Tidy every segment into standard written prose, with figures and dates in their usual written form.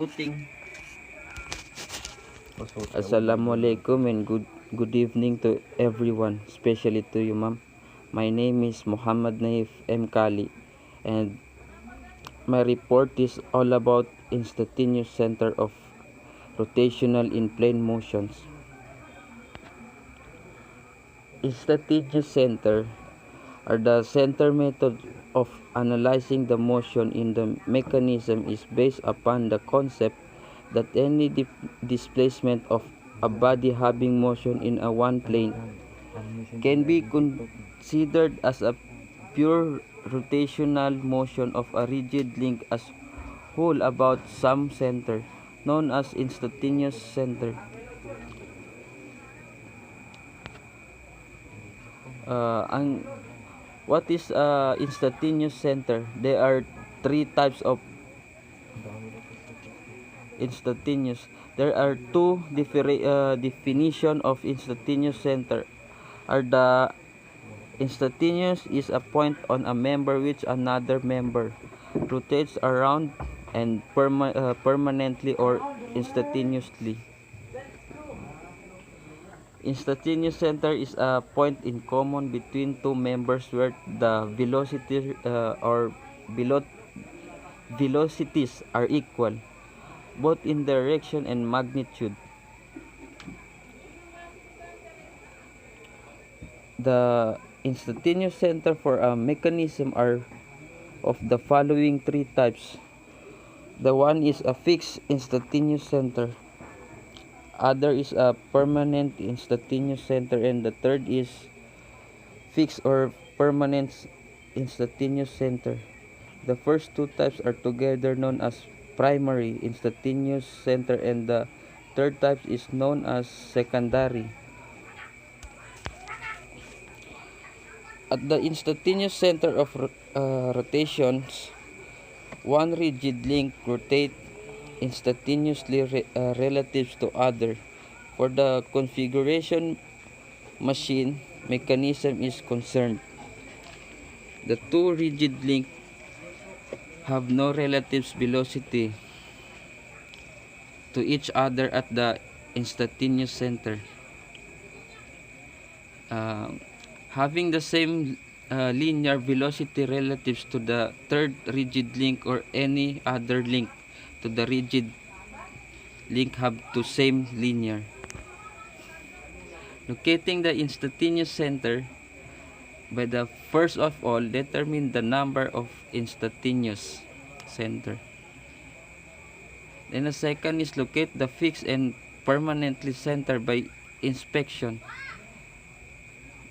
Shooting. Assalamualaikum and good evening to everyone, especially to you, ma'am. My name is Mohamad Nhaiff M. Kali, and my report is all about Instantaneous Center of Rotational in Plane Motions. Instantaneous center are the center method of analyzing the motion in the mechanism is based upon the concept that any displacement of a body having motion in a one plane can be considered as a pure rotational motion of a rigid link as whole about some center known as instantaneous center. What is instantaneous center? There are three types of instantaneous. There are two definition of instantaneous center. Are the instantaneous is a point on a member which another member rotates around and permanently or instantaneously. Instantaneous center is a point in common between two members where the velocity or velocities are equal, both in direction and magnitude. The instantaneous center for a mechanism are of the following three types. The one is a fixed instantaneous center. Other is a permanent instantaneous center, and the third is fixed or permanent instantaneous center. The first two types are together known as primary instantaneous center, and the third type is known as secondary. At the instantaneous center of rotations, one rigid link rotates instantaneously relative to other. For the configuration machine mechanism is concerned, the two rigid links have no relative velocity to each other at the instantaneous center. Having the same linear velocity relatives to the third rigid link or any other link to the rigid link have to same linear. Locating the instantaneous center, by the first of all, determine the number of instantaneous center. Then the second is locate the fixed and permanently center by inspection.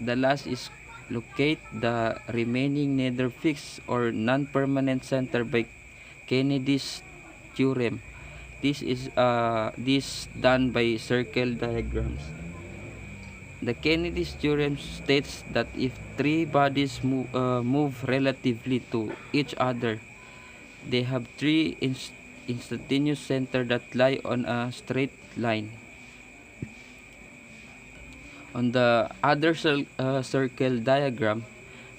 The last is locate the remaining neither fixed or non-permanent center by Kennedy's theorem. This is done by circle diagrams. The Kennedy's theorem states that if three bodies move relatively to each other, they have three instantaneous center that lie on a straight line. On the other circle diagram,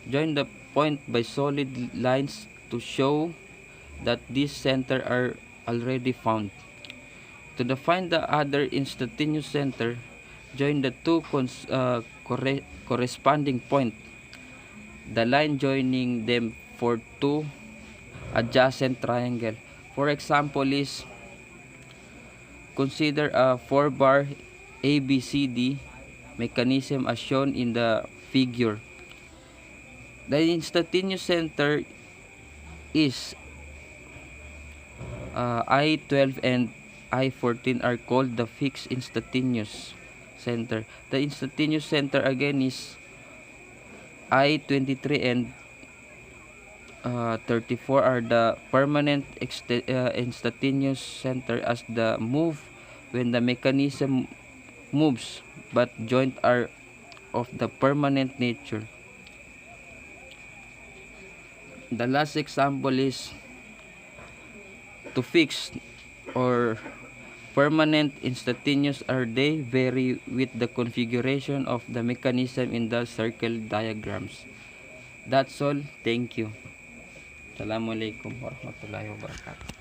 join the point by solid lines to show that these centers are already found. To define the other instantaneous center, join the two corresponding points. The line joining them for two adjacent triangle. For example is, consider a 4-bar ABCD mechanism as shown in the figure. The instantaneous center is I12 and I14 are called the fixed instantaneous center. The instantaneous center again is I23 and 34 are the permanent instantaneous center as the move when the mechanism moves, but joint are of the permanent nature. The last example is to fix or permanent instantaneous are they vary with the configuration of the mechanism in the circle diagrams. That's all. Thank you. Assalamualaikum warahmatullahi wabarakatuh.